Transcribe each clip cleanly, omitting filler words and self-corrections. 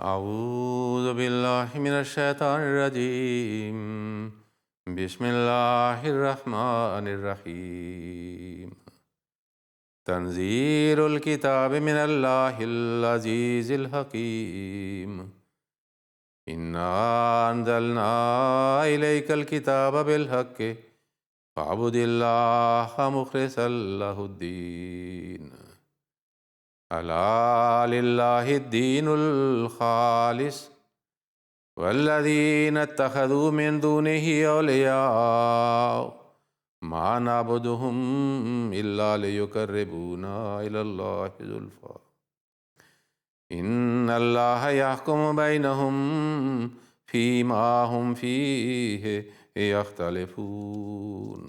أعوذ بالله من الشيطان الرجيم بسم الله الرحمن الرحيم تنزيل الكتاب من الله العزيز الحكيم إنا أنزلنا إليك الكتاب بالحق فاعبد الله مخلصا له الدين ألا لله الدين الخالص والذين اتخذوا من دونه أولياء ما نعبدهم إلا ليقربونا إلى الله زلفى إن الله يحكم بينهم فيما هم فيه يختلفون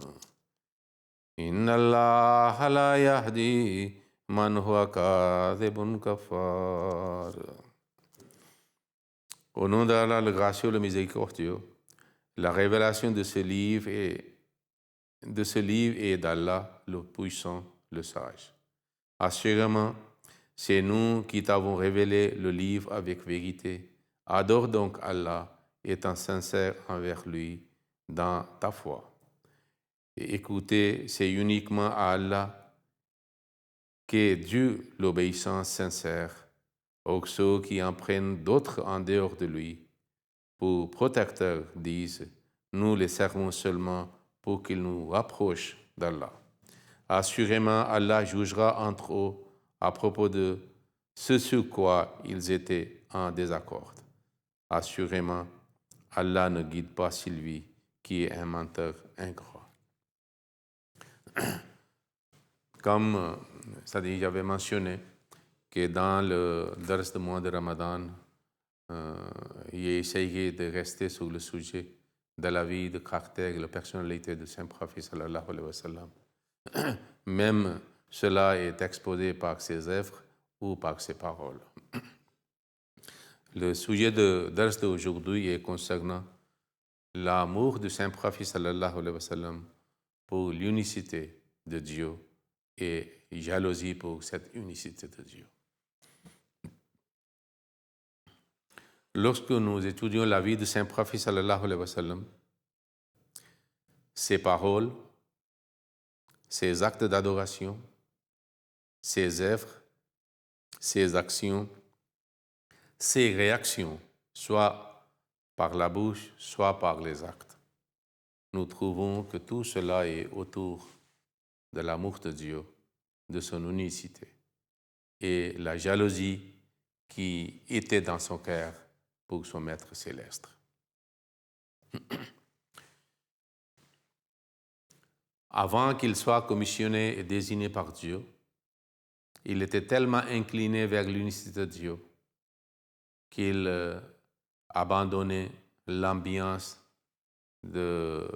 إن الله لا يهدي من huwa kadhibun kafar. Au nom d'Allah, le gracieux, le miséricordieux, la révélation de ce livre est d'Allah, le puissant, le sage. Assurément, c'est nous qui t'avons révélé le livre avec vérité. Adore donc Allah, étant sincère envers lui dans ta foi. Et écoutez, c'est uniquement à Allah qu'est due l'obéissance sincère aux ceux qui en prennent d'autres en dehors de lui. Pour protecteurs disent, nous les servons seulement pour qu'ils nous rapprochent d'Allah. Assurément, Allah jugera entre eux à propos de ce sur quoi ils étaient en désaccord. Assurément, Allah ne guide pas celui qui est un menteur ingrat. Comme c'est-à-dire, j'avais mentionné que dans le dars de mois de Ramadan, j'ai essayé de rester sur le sujet de la vie, de caractère et de la personnalité de Saint-Prophète sallallahu alayhi wa sallam. Même cela est exposé par ses œuvres ou par ses paroles. Le sujet de dars d'aujourd'hui est concernant l'amour de Saint-Prophète sallallahu alayhi wa sallam pour l'unicité de Dieu et jalousie pour cette unicité de Dieu. Lorsque nous étudions la vie de Saint-Prophète sallallahu alayhi wa sallam, ses paroles, ses actes d'adoration, ses œuvres, ses actions, ses réactions, soit par la bouche, soit par les actes, nous trouvons que tout cela est autour de l'amour de Dieu, de son unicité et la jalousie qui était dans son cœur pour son Maître céleste. Avant qu'il soit commissionné et désigné par Dieu, il était tellement incliné vers l'unicité de Dieu qu'il abandonnait l'ambiance de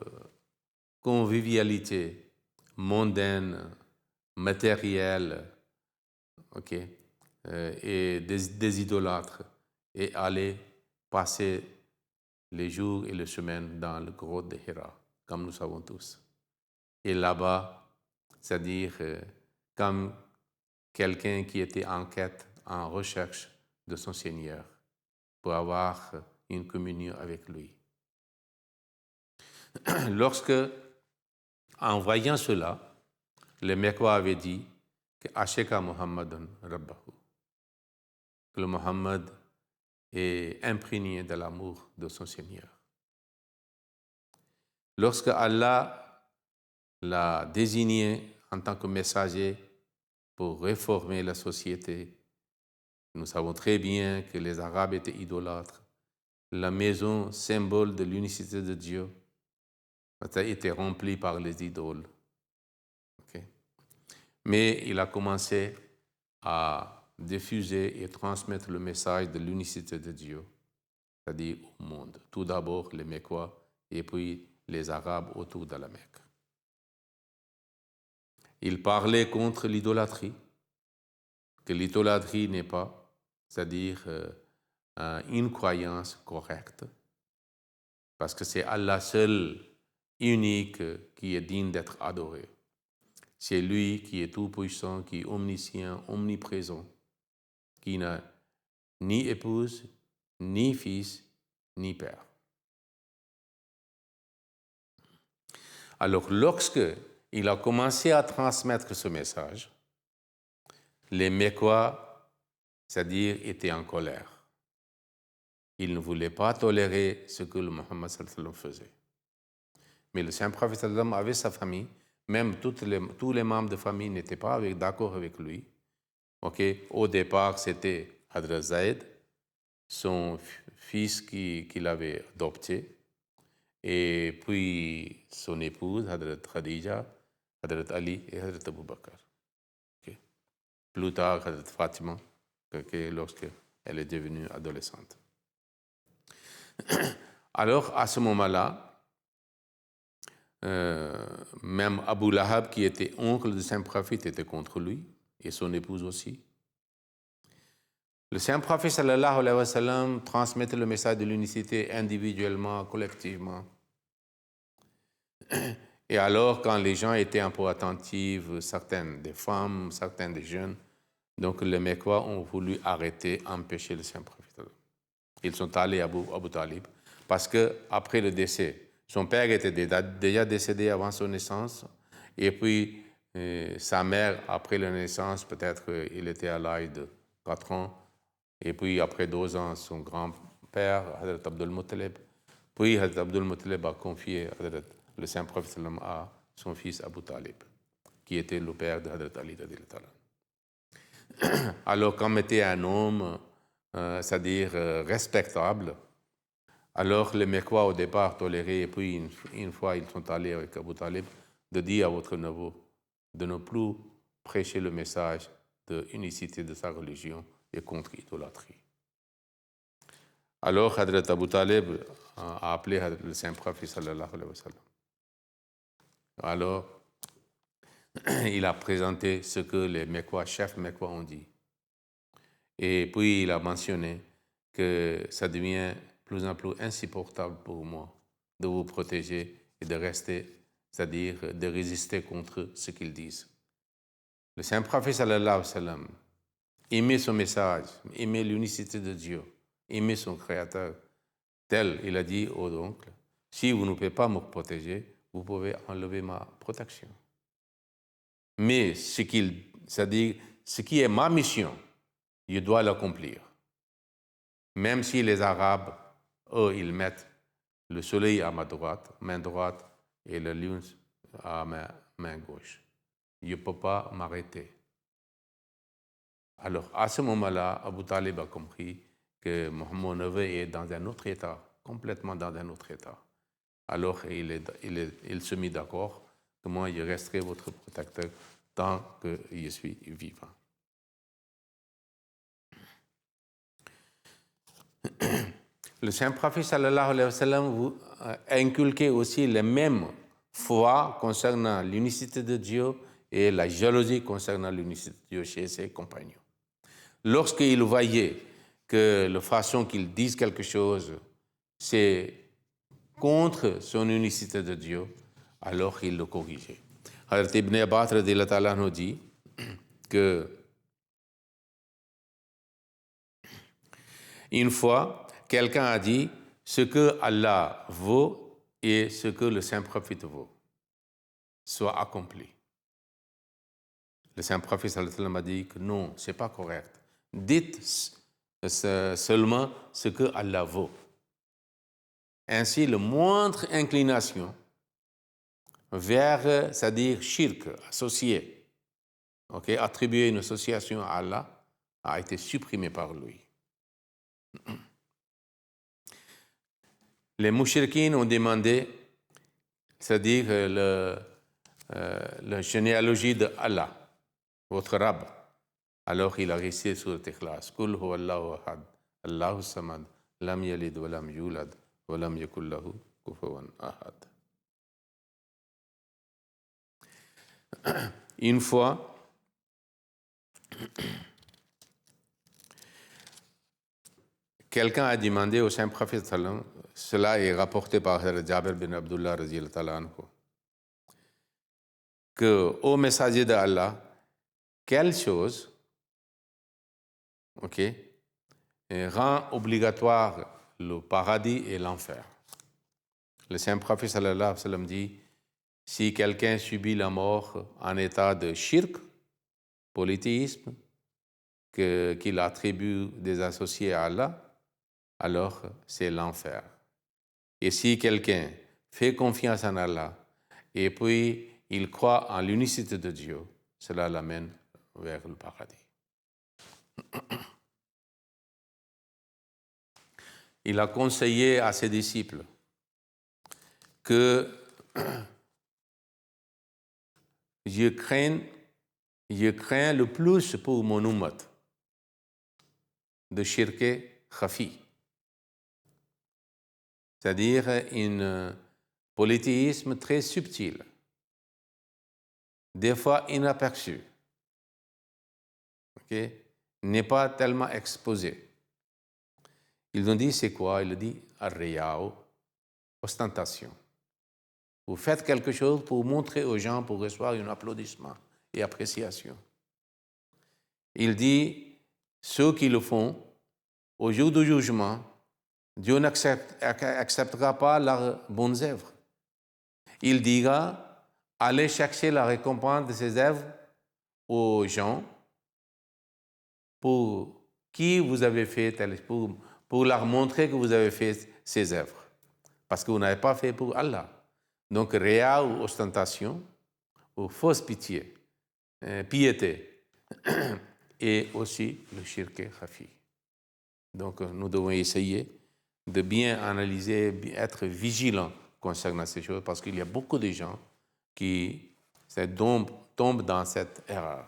convivialité mondaine, matérielle, et des idolâtres, et allait passer les jours et les semaines dans le grotte de Hira, comme nous savons tous. Et là-bas, c'est-à-dire comme quelqu'un qui était en quête, en recherche de son Seigneur, pour avoir une communion avec lui. Lorsque, en voyant cela, les Mecquois avaient dit que Asheka Muhammadan Rabbahu, que le Muhammad est imprégné de l'amour de son Seigneur. Lorsque Allah l'a désigné en tant que messager pour réformer la société, nous savons très bien que les Arabes étaient idolâtres. La maison, symbole de l'unicité de Dieu, a été remplie par les idoles. Mais il a commencé à diffuser et transmettre le message de l'unicité de Dieu, c'est-à-dire au monde. Tout d'abord les Mecquois et puis les Arabes autour de la Mecque. Il parlait contre l'idolâtrie, que l'idolâtrie n'est pas, c'est-à-dire une croyance correcte, parce que c'est Allah seul, unique, qui est digne d'être adoré. C'est lui qui est tout-puissant, qui est omniscient, omniprésent, qui n'a ni épouse, ni fils, ni père. Alors, lorsque il a commencé à transmettre ce message, les Mecquois, c'est-à-dire, étaient en colère. Ils ne voulaient pas tolérer ce que le Muhammad sallallahu alayhi wa sallam faisait. Mais le saint prophète sallallahu alayhi wa sallam avait sa famille, même tous les membres de famille n'étaient pas d'accord avec lui. Au départ, c'était Hadrat Zayd, son fils qu'il avait adopté, et puis son épouse, Hadrat Khadija, Hadrat Ali et Hadrat Abu Bakr. Plus tard, Hadrat Fatima, lorsqu'elle est devenue adolescente. Alors, à ce moment-là, même Abu Lahab, qui était oncle du saint prophète, était contre lui, et son épouse aussi. Le saint prophète sallallahu alayhi wa sallam transmettait le message de l'unicité individuellement, collectivement. Et alors, quand les gens étaient un peu attentifs, certaines des femmes, certains des jeunes, donc les Mecquois ont voulu arrêter, empêcher le saint prophète. Ils sont allés à Abu Talib, parce qu'après le décès, son père était déjà décédé avant son naissance, et puis sa mère, après la naissance, peut-être il était à l'âge de 4 ans, et puis après 2 ans, son grand-père, Hadrat Abdul Muttalib, puis Hadrat Abdul Muttalib a confié le saint prophète à son fils Abu Talib, qui était le père de Hadrat Ali. Alors, comme était un homme, c'est-à-dire respectable, alors les Mecquois au départ toléraient, et puis une fois ils sont allés avec Abu Talib, de dire à votre neveu de ne plus prêcher le message de unicité de sa religion et contre l'idolâtrie. Alors Hadrat Abu Talib a appelé le saint prophète sallallahu alayhi wa sallam. Alors il a présenté ce que les chefs Mecquois ont dit. Et puis il a mentionné que ça devient plus en plus insupportable pour moi de vous protéger et de rester, c'est-à-dire de résister contre ce qu'ils disent. Le saint prophète sallallahu alayhi wa sallam aimait son message, aimait l'unicité de Dieu, aimait son créateur. Tel, il a dit aux oncles, si vous ne pouvez pas me protéger, vous pouvez enlever ma protection. Mais ce qui est ma mission, je dois l'accomplir. Même si les Arabes, eux, ils mettent le soleil à ma main droite, et la lune à ma main gauche. Je ne peux pas m'arrêter. Alors, à ce moment-là, Abu Talib a compris que mon neveu est dans un autre état, complètement dans un autre état. Alors, il se mit d'accord que moi, je resterai votre protecteur tant que je suis vivant. Le saint prophète sallallahu alayhi wa sallam vous a inculqué aussi la même foi concernant l'unicité de Dieu et la jalousie concernant l'unicité de Dieu chez ses compagnons. Lorsqu'il voyait que la façon qu'il dise quelque chose, c'est contre son unicité de Dieu, alors il le corrigeait. Hazrat Ibn Abbas radhiyallahu ta'ala nous dit que une fois, quelqu'un a dit ce que Allah veut et ce que le saint prophète veut soit accompli. Le saint prophète sallallahu alayhi wa sallam a dit que non, ce n'est pas correct. Dites seulement ce que Allah veut. Ainsi, la moindre inclination vers, c'est-à-dire shirk, associé, attribuer une association à Allah, a été supprimée par lui. Les mouchriquines ont demandé, c'est-à-dire la généalogie de Allah, votre Rab. Alors il a récité sur le Ikhlas, Kul huwa Allahu ahad, Allahu samad, lam yalid wa lam yulad, wa lam yakul lahu kufuwan ahad. Une fois, quelqu'un a demandé au saint prophète sallam, cela est rapporté par Jabir bin Abdullah radhiyallahu ta'ala anhu, que ô messager d'Allah, quelle chose rend obligatoire le paradis et l'enfer. Le saint prophète sallallahu alayhi wa sallam dit, si quelqu'un subit la mort en état de shirk, polythéisme, qu'il attribue des associés à Allah, alors c'est l'enfer. Et si quelqu'un fait confiance en Allah et puis il croit en l'unicité de Dieu, cela l'amène vers le paradis. Il a conseillé à ses disciples que je crains le plus pour mon ummat de shirk khafi, c'est-à-dire un polythéisme très subtil, des fois inaperçu, n'est pas tellement exposé. Ils ont dit, c'est quoi? Il a dit, ar-riya'u, ostentation. Vous faites quelque chose pour montrer aux gens, pour recevoir un applaudissement et appréciation. Il dit, ceux qui le font, au jour du jugement, Dieu n'acceptera pas leurs bonnes œuvres. Il dira, allez chercher la récompense de ces œuvres aux gens pour qui vous avez fait, pour leur montrer que vous avez fait ces œuvres. Parce que vous n'avez pas fait pour Allah. Donc, réa ou ostentation, ou fausse pitié, piété, et aussi le shirk khafi. Donc, nous devons essayer de bien analyser, être vigilants concernant ces choses, parce qu'il y a beaucoup de gens qui tombent dans cette erreur.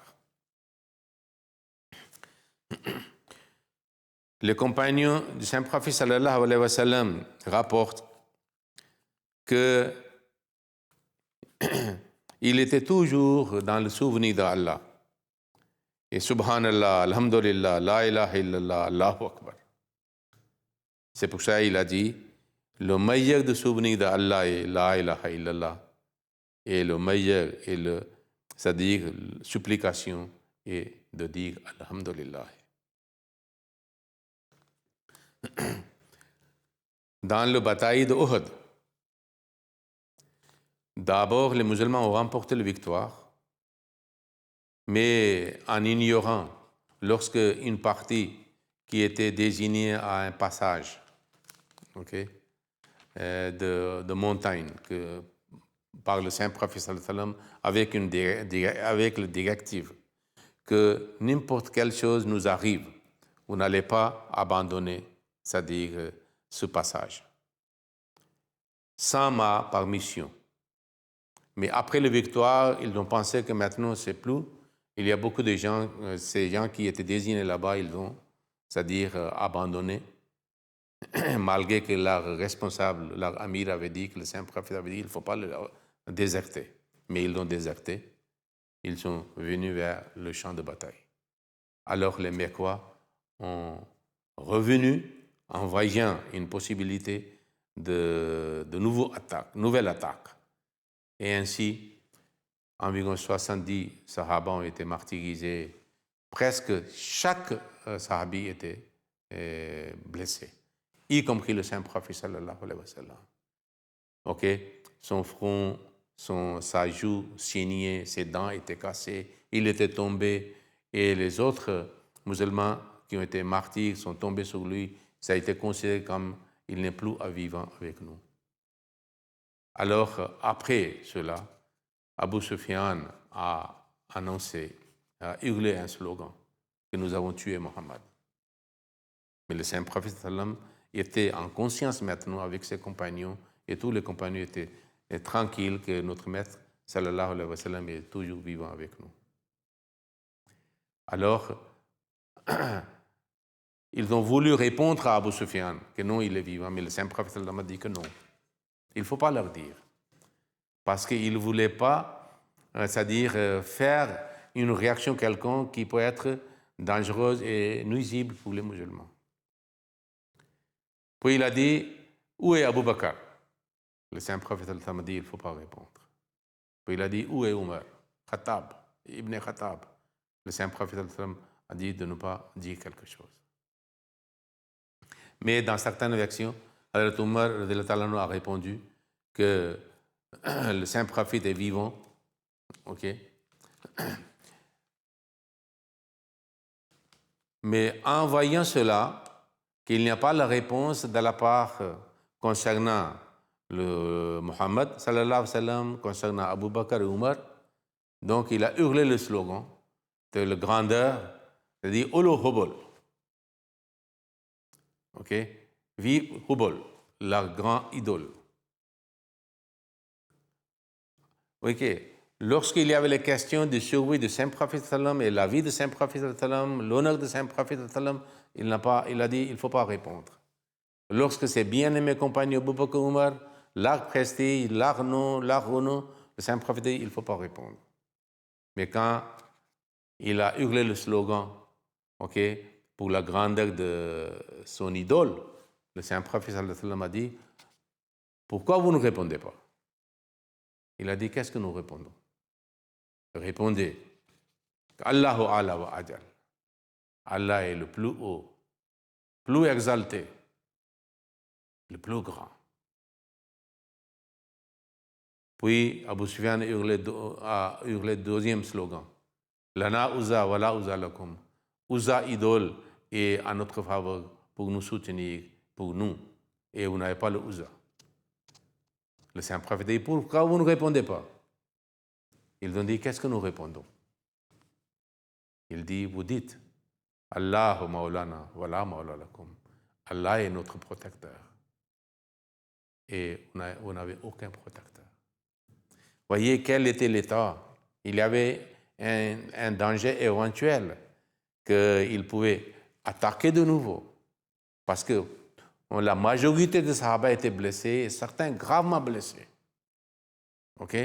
Les compagnons du Saint-Prophète sallallahu alayhi wa sallam rapportent que il était toujours dans le souvenir d'Allah. Et subhanallah, alhamdulillah, la ilaha illallah, Allahu akbar. C'est pour ça qu'il a dit, le meilleur de souvenir d'Allah est la ilaha illallah. Et le meilleur est c'est-à-dire supplication et de dire alhamdulillah. Dans la bataille de Uhud, d'abord les musulmans ont remporté la victoire, mais en ignorant, lorsque une partie qui était désignée à un passage de montagne que, par le Saint-Prophète sallam, avec la directive que n'importe quelle chose nous arrive, vous n'allez pas abandonner, c'est-à-dire ce passage, sans ma permission. Mais après la victoire, ils ont pensé que maintenant, c'est plus. Il y a beaucoup de gens, ces gens qui étaient désignés là-bas, ils ont, c'est-à-dire abandonné, malgré que leur responsable, leur amir avait dit, que le Saint-Prophète avait dit, il ne faut pas le déserter. Mais ils l'ont déserté. Ils sont venus vers le champ de bataille. Alors les Mecquois ont revenu en voyant une possibilité de nouvelle attaque. Et ainsi, environ 70 sahaba ont été martyrisés. Presque chaque sahabi était blessé, y compris le Saint-Prophète sallallahu alayhi wa sallam. Son front, sa joue saignait, ses dents étaient cassées, il était tombé, et les autres musulmans qui ont été martyrs sont tombés sur lui. Ça a été considéré comme il n'est plus à vivant avec nous. Alors, après cela, Abu Sufyan a annoncé, a hurlé un slogan, que nous avons tué Mohammed. Mais le Saint-Prophète sallam était en conscience maintenant avec ses compagnons, et tous les compagnons étaient tranquilles que notre maître sallallahu alayhi wa sallam est toujours vivant avec nous. Alors, ils ont voulu répondre à Abu Sufyan que non, il est vivant, mais le Saint-Prophète sallam a dit que non. Il ne faut pas leur dire. Parce qu'ils ne voulaient pas, c'est-à-dire faire une réaction quelconque qui peut être dangereuse et nuisible pour les musulmans. Puis il a dit, où est Abu Bakr? Le Saint-Prophète a dit, il ne faut pas répondre. Puis il a dit, où est Omar? Khattab, Ibn Khattab. Le Saint-Prophète a dit de ne pas dire quelque chose. Mais dans certaines versions, Hazrat Omar a répondu que le saint prophète est vivant. Ok. Mais en voyant cela, qu'il n'y a pas la réponse de la part concernant le Mohammed, sallallahu alayhi wa sallam, concernant Abu Bakr et Omar, donc il a hurlé le slogan de la grandeur, c'est-à-dire Olo Hubal. Ok? Vive Hubal, la grande idole. Ok. Lorsqu'il y avait les questions de survie de Saint Prophète sallam et la vie de Saint Prophète sallam, l'honneur de Saint Prophète sallam, il a dit il ne faut pas répondre. Lorsque ses bien-aimés compagnons Abu Bakr Omar, leur prestige, leur nom, leur honneur, le Saint Prophète dit il ne faut pas répondre. Mais quand il a hurlé le slogan, ok, pour la grandeur de son idole, le Saint Prophète sallam a dit pourquoi vous ne répondez pas? Il a dit qu'est-ce que nous répondons? Répondez Allahu Ala wa Ajal. Allah est le plus haut, plus exalté, le plus grand. Puis Abu Sufyan a hurlé deuxième slogan. Lana Uza wala Uza lakum. Uza idole est en notre faveur pour nous soutenir, pour nous. Et vous n'avez pas le Uza. Le Saint Prophète dit pourquoi vous ne répondez pas? Ils ont dit qu'est-ce que nous répondons? Il dit vous dites Allahu Maulana wala Maula lakum. Allah est notre protecteur. Et vous n'avez aucun protecteur. Voyez quel était l'état. Il y avait un danger éventuel qu'il pouvait attaquer de nouveau. Parce que la majorité des Sahaba étaient blessés, et certains gravement blessés. Ok?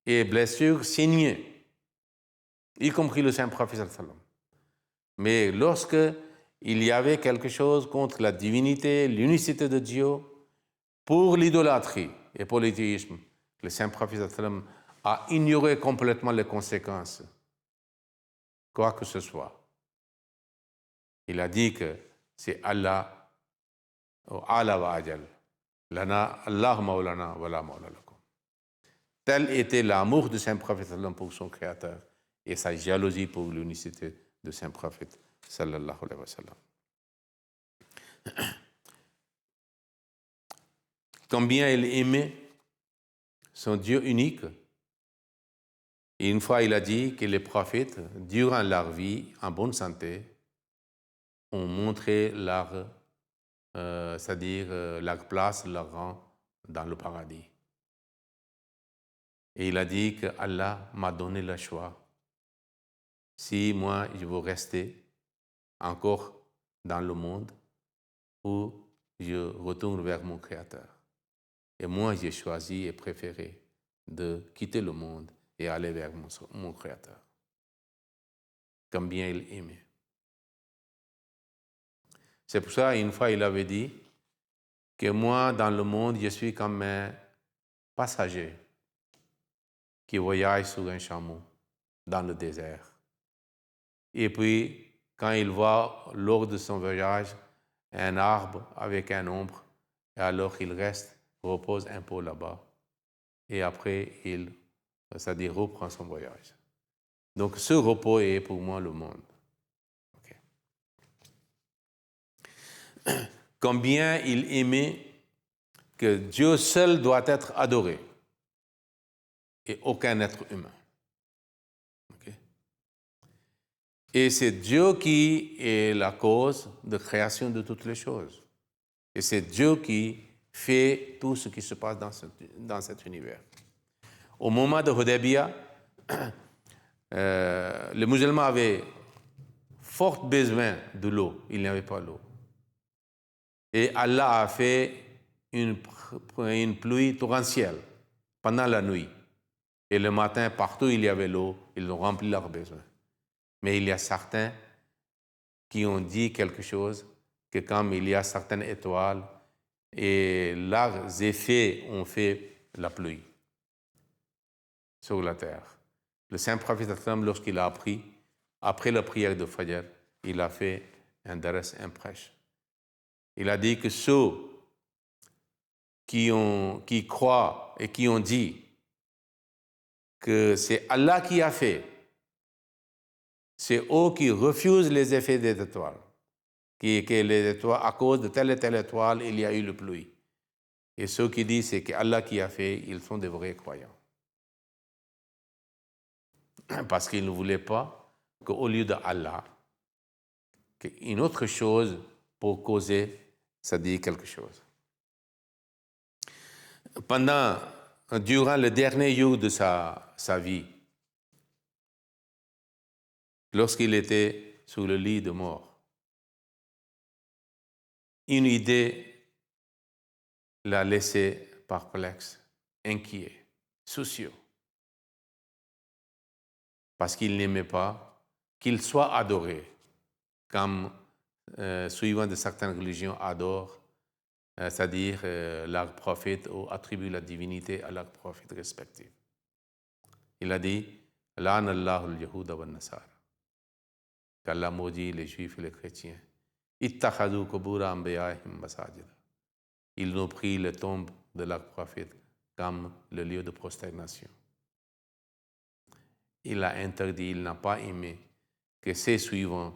Et blessures signées, y compris le Saint Prophète. Mais lorsque il y avait quelque chose contre la divinité, l'unicité de Dieu, pour l'idolâtrie et pour l'athéisme, le Saint Prophète a ignoré complètement les conséquences, quoi que ce soit. Il a dit que c'est Allah, Allah wa Ajal, lana Allah maulana wa la maula lakum. Tel était l'amour du Saint Prophète pour son Créateur et sa jalousie pour l'unicité du Saint Prophète sallallahu alayhi wa sallam. Combien il aimait son Dieu unique. Et une fois, il a dit que les prophètes, durant leur vie, en bonne santé, ont montré leur, c'est-à-dire leur place, leur rang dans le paradis. Et il a dit que Allah m'a donné le choix. Si moi, je veux rester encore dans le monde ou je retourne vers mon Créateur. Et moi, j'ai choisi et préféré de quitter le monde et aller vers mon Créateur. Combien il aimait. C'est pour ça, une fois, il avait dit que moi, dans le monde, je suis comme un passager qui voyage sur un chameau dans le désert. Et puis, quand il voit, lors de son voyage, un arbre avec un ombre, et alors il reste, repose un peu là-bas. Et après, il, c'est-à-dire, reprend son voyage. Donc, ce repos est pour moi le monde. Okay. Combien il aimait que Dieu seul doit être adoré et aucun être humain. Okay. Et c'est Dieu qui est la cause de création de toutes les choses. Et c'est Dieu qui fait tout ce qui se passe dans cet univers. Au moment de Hudaybiyah, les musulmans avaient fort besoin de l'eau. Il n'y avait pas l'eau. Et Allah a fait une pluie torrentielle pendant la nuit. Et le matin, partout où il y avait l'eau, ils ont rempli leurs besoins. Mais il y a certains qui ont dit quelque chose, que comme il y a certaines étoiles, et leurs effets ont fait la pluie sur la terre. Le Saint Prophète, lorsqu'il a appris, après la prière de Fajr, il a fait un daras, un prêche. Il a dit que ceux qui croient et qui ont dit que c'est Allah qui a fait, c'est eux qui refusent les effets des étoiles, que les étoiles, à cause de telle et telle étoile, il y a eu le pluie. Et ceux qui disent c'est Allah qui a fait, ils sont des vrais croyants. Parce qu'ils ne voulaient pas qu'au lieu de Allah, une autre chose pour causer, ça dit quelque chose. Durant le dernier jour de sa vie, lorsqu'il était sur le lit de mort, une idée l'a laissé perplexe, inquiet, soucieux, parce qu'il n'aimait pas qu'il soit adoré, comme suivant de certaines religions adorent, c'est-à-dire leur prophète ou attribue la divinité à leur prophète respectif. Il a dit « La'ana Allahu al-Yahuda wa nasara » qu'Allah maudit les Juifs et les chrétiens. « Ittakhadhu qubura anbiya'ihim masajida » Ils ont pris les tombes de leurs prophètes comme le lieu de prosternation. Il a interdit, il n'a pas aimé que ses suivants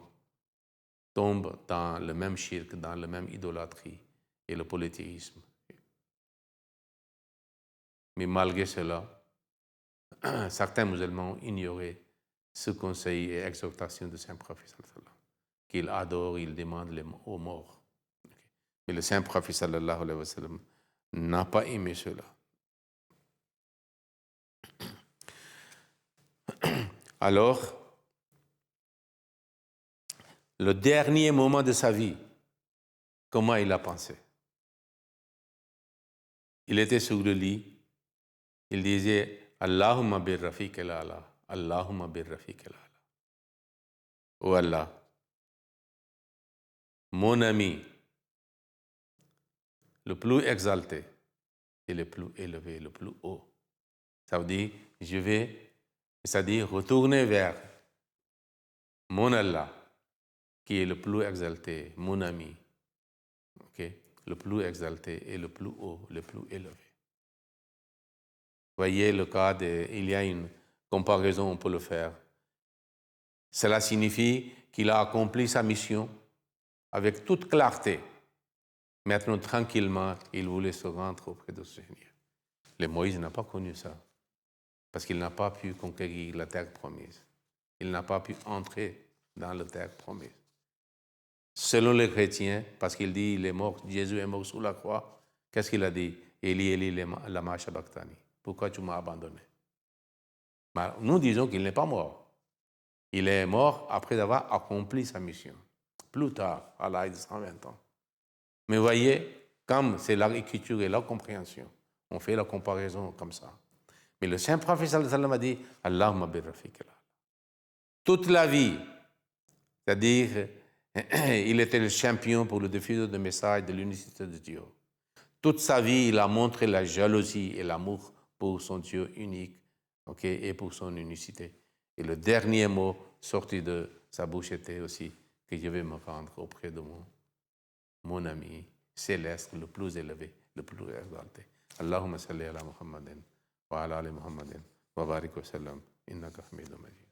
tombent dans le même shirk, dans la même idolâtrie et le polythéisme. Mais malgré cela, certains musulmans ont ignoré ce conseil et exhortation de Saint-Prophète, qu'il adore, il demande aux morts. Mais le Saint-Prophète sallallahu alayhi wa sallam n'a pas aimé cela. Alors, le dernier moment de sa vie, comment il a pensé? Il était sur le lit, il disait Allahumma bir rafiq al-ala, Allahumma bir rafiq al-ala. Oh Allah, mon ami, le plus exalté et le plus élevé, le plus haut. Ça veut dire, je vais, c'est-à-dire retourner vers mon Allah, qui est le plus exalté, mon ami, okay? Le plus exalté et le plus haut, le plus élevé. Voyez le cas il y a une comparaison, on peut le faire. Cela signifie qu'il a accompli sa mission avec toute clarté. Maintenant, tranquillement, il voulait se rendre auprès de ce Seigneur. Le Moïse n'a pas connu ça, parce qu'il n'a pas pu conquérir la terre promise. Il n'a pas pu entrer dans la terre promise. Selon les chrétiens, parce qu'il dit il est mort, Jésus est mort sous la croix, qu'est-ce qu'il a dit? Eli, Eli, lama sabachthani. Pourquoi tu m'as abandonné? Nous disons qu'il n'est pas mort. Il est mort après avoir accompli sa mission. Plus tard, à l'âge de 120 ans. Mais voyez, comme c'est l'écriture et la compréhension, on fait la comparaison comme ça. Mais le Saint-Prophète sallallahu alayhi wa sallam a dit Allahumma bir rafiq al-ala. Toute la vie, c'est-à-dire, il était le champion pour le diffuser du message de l'unicité de Dieu. Toute sa vie, il a montré la jalousie et l'amour pour son Dieu unique, okay, et pour son unicité. Et le dernier mot sorti de sa bouche était aussi que je vais me rendre auprès de mon ami céleste, le plus élevé, le plus exalté. Allahumma salli ala Muhammadin wa ala ali Muhammadin wa barik wa sallam innaka hamidun majid.